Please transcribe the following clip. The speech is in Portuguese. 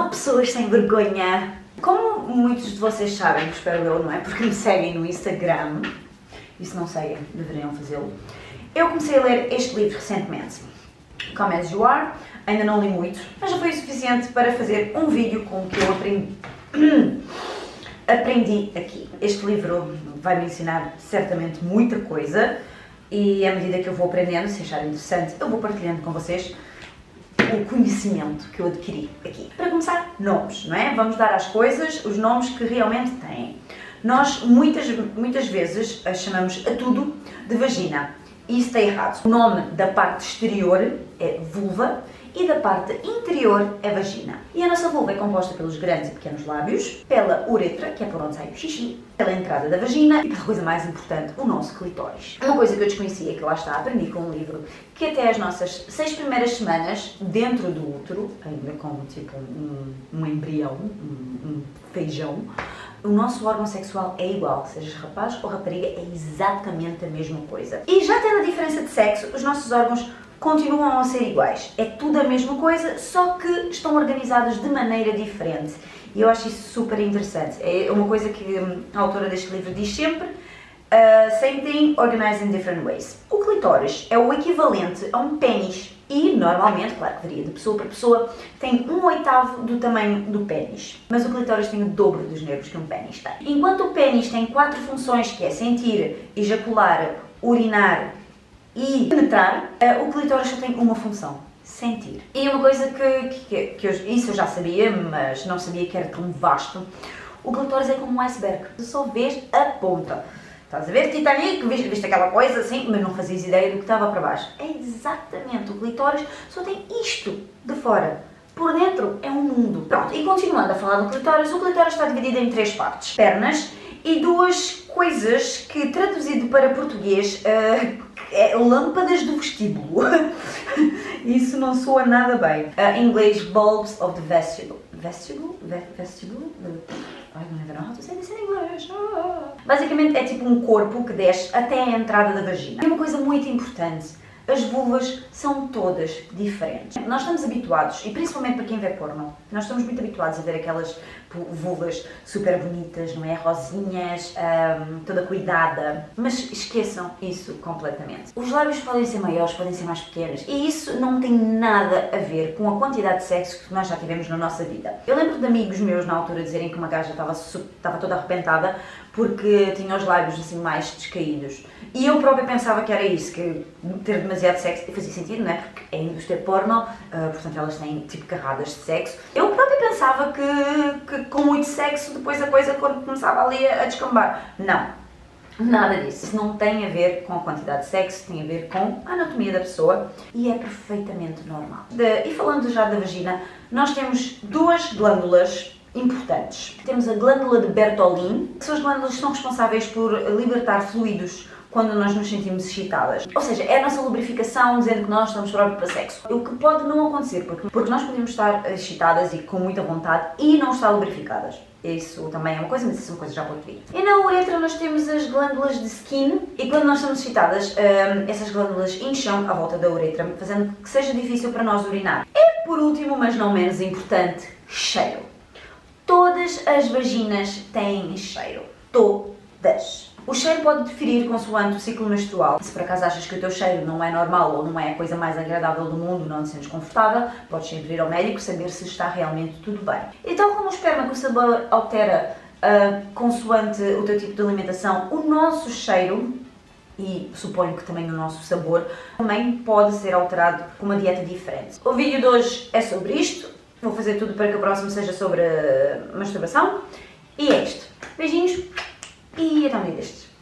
Olá pessoas sem vergonha! Como muitos de vocês sabem, espero eu, não é? Porque me seguem no Instagram, e se não seguem, deveriam fazê-lo. Eu comecei a ler este livro recentemente, Come As You Are. Ainda não li muito, mas já foi o suficiente para fazer um vídeo com o que eu aprendi aqui. Este livro vai me ensinar certamente muita coisa e à medida que eu vou aprendendo, se achar interessante, eu vou partilhando com vocês o conhecimento que eu adquiri aqui. Para começar, nomes, não é? Vamos dar às coisas os nomes que realmente têm. Nós muitas vezes chamamos a tudo de vagina e isso está errado. O nome da parte exterior é vulva e da parte interior é vagina. E a nossa vulva é composta pelos grandes e pequenos lábios, pela uretra, que é por onde sai o xixi, pela entrada da vagina e pela coisa mais importante, o nosso clitóris. Uma coisa que eu desconhecia, que lá está, aprendi com um livro, que até as nossas 6 primeiras semanas, dentro do útero, ainda com tipo um embrião, um feijão, o nosso órgão sexual é igual, seja rapaz ou rapariga, é exatamente a mesma coisa. E já tendo a diferença de sexo, os nossos órgãos continuam a ser iguais. É tudo a mesma coisa, só que estão organizados de maneira diferente. E eu acho isso super interessante. É uma coisa que a autora deste livro diz sempre, same thing, organized in different ways. O clitóris é o equivalente a um pénis e, normalmente, claro que varia de pessoa para pessoa, tem 1/8 do tamanho do pénis. Mas o clitóris tem o dobro dos nervos que um pénis tem. Enquanto o pénis tem 4 funções, que é sentir, ejacular, urinar e penetrar, o clitóris só tem uma função: sentir. E uma coisa que isso eu já sabia, mas não sabia que era tão vasto. O clitóris é como um iceberg, tu só vês a ponta. Estás a ver Titanic, viste aquela coisa assim, mas não fazias ideia do que estava para baixo. É exatamente, o clitóris só tem isto de fora. Por dentro é um mundo. Pronto, e continuando a falar do clitóris, o clitóris está dividido em 3 partes: pernas e 2 coisas que, traduzido para português, é lâmpadas do vestíbulo. Isso não soa nada bem. Em inglês, bulbs of the vestibule. Vestibule? Ai, não lembro how to say this in English. Basicamente é tipo um corpo que desce até a entrada da vagina. E uma coisa muito importante: as vulvas são todas diferentes. Nós estamos habituados, e principalmente para quem vê porno, nós estamos muito habituados a ver aquelas vulvas super bonitas, não é? Rosinhas, toda cuidada. Mas esqueçam isso completamente. Os lábios podem ser maiores, podem ser mais pequenos, e isso não tem nada a ver com a quantidade de sexo que nós já tivemos na nossa vida. Eu lembro de amigos meus na altura dizerem que uma gaja estava toda arrepentada porque tinha os lábios assim mais descaídos. E eu própria pensava que era isso, que ter demasiado sexo fazia sentido, não é? Porque é a indústria porno, portanto elas têm tipo carradas de sexo. Eu própria pensava que com muito sexo depois a coisa começava ali a descambar. Não, nada disso. Isso não tem a ver com a quantidade de sexo, tem a ver com a anatomia da pessoa e é perfeitamente normal. E falando já da vagina, nós temos 2 glândulas importantes. Temos a glândula de Bartholin, que são as glândulas que são responsáveis por libertar fluidos quando nós nos sentimos excitadas. Ou seja, é a nossa lubrificação dizendo que nós estamos próprios para sexo. O que pode não acontecer, porque nós podemos estar excitadas e com muita vontade e não estar lubrificadas. Isso também é uma coisa, mas isso é uma coisa já para outro vídeo. E na uretra nós temos as glândulas de skin e quando nós estamos excitadas, essas glândulas incham à volta da uretra, fazendo que seja difícil para nós urinar. E por último, mas não menos importante, cheiro. Todas as vaginas têm cheiro. Todas. O cheiro pode diferir consoante o ciclo menstrual. Se por acaso achas que o teu cheiro não é normal ou não é a coisa mais agradável do mundo, não te sentes confortável, podes sempre ir ao médico saber se está realmente tudo bem. E tal como o esperma, que o sabor altera consoante o teu tipo de alimentação, o nosso cheiro, e suponho que também o nosso sabor, também pode ser alterado com uma dieta diferente. O vídeo de hoje é sobre isto. Vou fazer tudo para que o próximo seja sobre masturbação. E é isto. Beijinhos e até um dia destes.